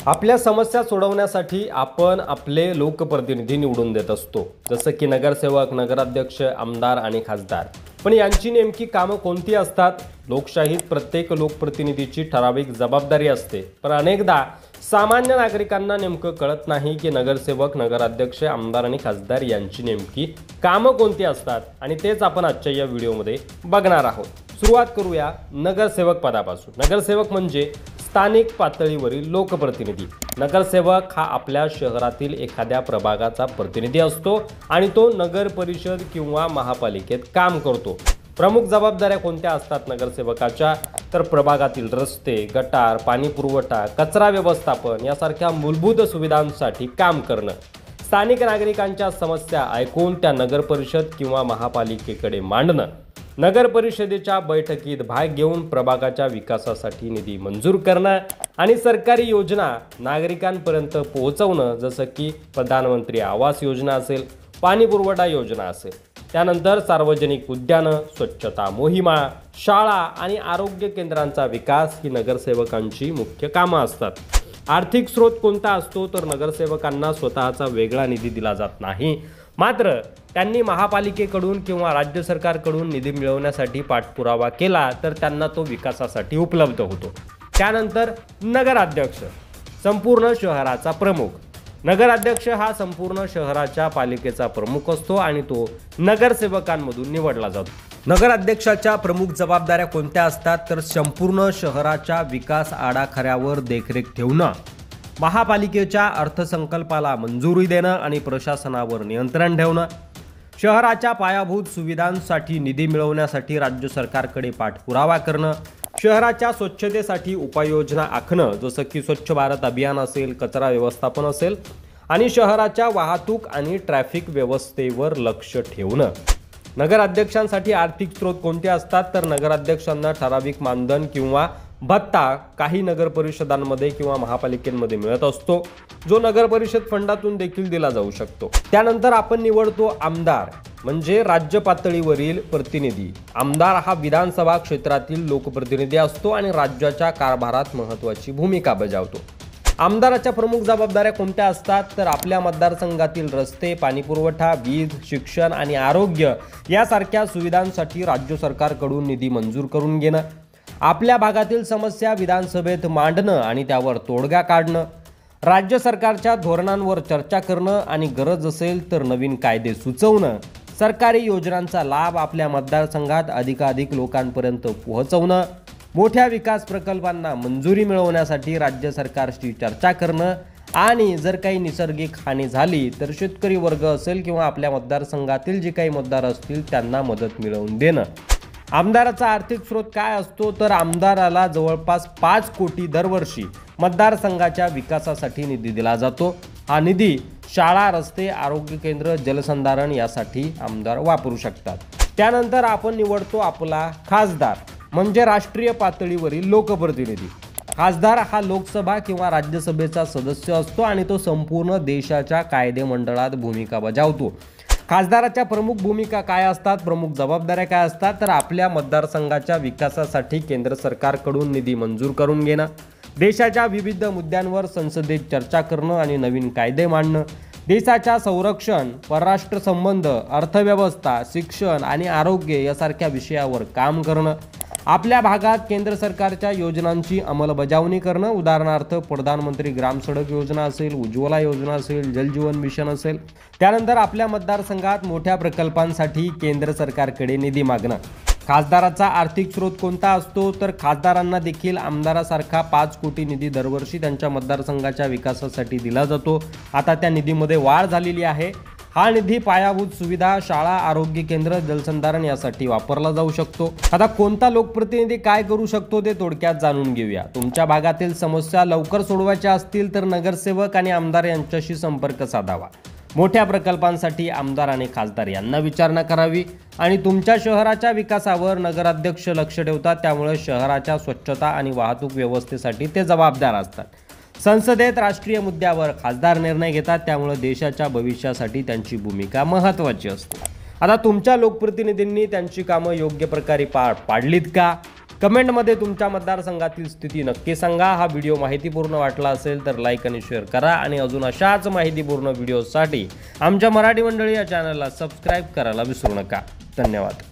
आपल्या समस्या सोडवण्यासाठी आपण आपले लोकप्रतिनिधी निवडून देत असतो, जसं की नगरसेवक, नगराध्यक्ष, आमदार आणि खासदार। पण यांची नेमकी कामं कोणती असतात? लोकशाहीत प्रत्येक लोकप्रतिनिधीची ठराविक जबाबदारी असते, पण अनेकदा सामान्य नागरिकांना नेमकं कळत नाही की नगरसेवक, नगराध्यक्ष, आमदार आणि खासदार यांची नेमकी कामं कोणती असतात, आणि तेच आपण आजच्या या व्हिडिओमध्ये बघणार आहोत। सुरुवात करूया नगरसेवक पदापासून। नगरसेवक म्हणजे स्थानिक पातळीवरील लोकप्रतिनिधी। नगरसेवक हा आपल्या शहरातील एखाद्या प्रभागाचा प्रतिनिधी असतो आणि तो नगर परिषद किंवा महापालिकेत काम करतो। प्रमुख जबाबदाऱ्या कोणत्या असतात नगरसेवकाच्या? तर प्रभागातील रस्ते, गटार, पाणी पुरवठा, कचरा व्यवस्थापन यासारख्या मूलभूत सुविधांसाठी काम करणं, स्थानिक नागरिकांच्या समस्या ऐकून त्या नगर परिषद किंवा महापालिकेकडे मांडणं, नगर परिषदेच्या बैठकीत भाग घेऊन प्रभागाच्या विकासासाठी निधी मंजूर करणं आणि सरकारी योजना नागरिकांपर्यंत पोहोचवणं, जसं की प्रधानमंत्री आवास योजना असेल, पाणी पुरवठा योजना असेल। त्यानंतर सार्वजनिक उद्यानं, स्वच्छता मोहिमा, शाळा आणि आरोग्य केंद्रांचा विकास ही नगरसेवकांची मुख्य कामं असतात। आर्थिक स्रोत कोणता असतो? तर नगरसेवकांना स्वतःचा वेगळा निधी दिला जात नाही, मात्र त्यांनी महापालिकेकडून किंवा राज्य सरकारकडून निधी मिळवण्यासाठी पाठपुरावा केला तर त्यांना तो विकासासाठी उपलब्ध होतो। त्यानंतर नगराध्यक्ष, संपूर्ण शहराचा प्रमुख। नगराध्यक्ष हा संपूर्ण शहराच्या पालिकेचा प्रमुख असतो आणि तो नगरसेवकांमधून निवडला जातो। नगराध्यक्षाच्या प्रमुख जबाबदाऱ्या कोणत्या असतात? तर संपूर्ण शहराच्या विकास आराखड्यावर देखरेख ठेवणं, महापालिकेच्या अर्थसंकल्पाला मंजुरी देणं आणि प्रशासनावर नियंत्रण ठेवणं, शहराच्या पायाभूत सुविधांसाठी निधी मिळवण्यासाठी राज्य सरकारकडे पाठपुरावा करणं, शहराच्या स्वच्छतेसाठी उपाययोजना आखणं, जसं की स्वच्छ भारत अभियान असेल, कचरा व्यवस्थापन असेल, आणि शहराच्या वाहतूक आणि ट्रॅफिक व्यवस्थेवर लक्ष ठेवणं। नगराध्यक्षांसाठी आर्थिक स्रोत कोणते असतात? तर नगराध्यक्षांना ठराविक मानधन किंवा भत्ता काही नगर परिषदांमध्ये किंवा महापालिकेमध्ये मिळत असतो, जो नगर परिषद फंडातून देखील दिला जाऊ शकतो। त्यानंतर आपण निवडतो आमदार, म्हणजे राज्य पातळीवरील प्रतिनिधी। आमदार हा विधानसभा क्षेत्रातील लोकप्रतिनिधी असतो आणि राज्याच्या कारभारात महत्त्वाची भूमिका बजावतो। आमदाराच्या प्रमुख जबाबदाऱ्या कोणत्या असतात? तर आपल्या मतदारसंघातील रस्ते, पाणी पुरवठा, वीज, शिक्षण आणि आरोग्य यासारख्या सुविधांसाठी राज्य सरकारकडून निधी मंजूर करून घेणं, आपल्या भागातील समस्या विधानसभेत मांडणं आणि त्यावर तोडगा काढणं, राज्य सरकारच्या धोरणांवर चर्चा करणं आणि गरज असेल तर नवीन कायदे सुचवणं, सरकारी योजनांचा लाभ आपल्या मतदारसंघात अधिकाधिक लोकांपर्यंत पोहोचवणं, मोठ्या विकास प्रकल्पांना मंजुरी मिळवण्यासाठी राज्य सरकारशी चर्चा करणं आणि जर काही नैसर्गिक हानी झाली तर शेतकरी वर्ग असेल किंवा आपल्या मतदारसंघातील जे काही मतदार असतील त्यांना मदत मिळवून देणं। आमदाराचा आर्थिक स्रोत काय असतो? तर आमदाराला जवळपास 5 कोटी दरवर्षी मतदारसंघाच्या विकासासाठी निधी दिला जातो। हा निधी शाळा, रस्ते, आरोग्य केंद्र, जलसंधारण यासाठी आमदार वापरू शकतात। त्यानंतर आपण निवडतो आपला खासदार, म्हणजे राष्ट्रीय पातळीवरील लोकप्रतिनिधी। खासदार हा लोकसभा किंवा राज्यसभेचा सदस्य असतो आणि तो संपूर्ण देशाच्या कायदेमंडळात भूमिका बजावतो। खासदाराच्या प्रमुख भूमिका काय असतात? प्रमुख जबाबदाऱ्या काय असतात? तर आपल्या मतदारसंघाच्या विकासासाठी केंद्र सरकारकडून निधी मंजूर करून घेणं, देशाच्या विविध मुद्द्यांवर संसदेत चर्चा करणं आणि नवीन कायदे मांडणं, देशाच्या संरक्षण, परराष्ट्र संबंध, अर्थव्यवस्था, शिक्षण आणि आरोग्य यासारख्या विषयावर काम करणं, आपल्या भागात केंद्र सरकारच्या योजनांची अंमलबजावणी करणं, उदाहरणार्थ प्रधानमंत्री ग्राम सडक योजना असेल, उज्ज्वला योजना असेल, जल जीवन मिशन असेल। त्यानंतर आपल्या मतदारसंघात मोठ्या प्रकल्पांसाठी केंद्र सरकारकडे निधी मागणं। खासदाराचा आर्थिक स्रोत कोणता असतो? तर खासदारांना देखील आमदारासारखा 5 कोटी निधी दरवर्षी त्यांच्या मतदारसंघाच्या विकासासाठी दिला जातो। आता त्या निधीमध्ये वाढ झालेली आहे। हा निधी पायाभूत सुविधा, शाळा, आरोग्य केंद्र, जलसंधारण यासाठी वापरला जाऊ शकतो। आता कोणता लोकप्रतिनिधी काय करू शकतो ते थोडक्यात जाणून घेऊया। तुमच्या भागातील समस्या लवकर सोडवायच्या असतील तर नगरसेवक आणि आमदार यांच्याशी संपर्क साधावा। मोठ्या प्रकल्पांसाठी आमदार आणि खासदार यांना विचारणा करावी आणि तुमच्या शहराच्या विकासावर नगराध्यक्ष लक्ष ठेवतात, त्यामुळे शहराच्या स्वच्छता आणि वाहतूक व्यवस्थेसाठी ते जबाबदार असतात। संसदेत राष्ट्रीय मुद्द्यावर खासदार निर्णय घेतात, त्यामुळे देशाच्या भविष्यासाठी त्यांची भूमिका महत्त्वाची असते। आता तुमच्या लोकप्रतिनिधींनी त्यांची कामं योग्य प्रकारे पार पाडलीत का? कमेंटमध्ये तुमच्या मतदारसंघातील स्थिती नक्की सांगा। हा व्हिडिओ माहितीपूर्ण वाटला असेल तर लाईक आणि शेअर करा आणि अजून अशाच माहितीपूर्ण व्हिडिओसाठी आमच्या मराठी मंडळी या चॅनलला सबस्क्राईब करायला विसरू नका। धन्यवाद।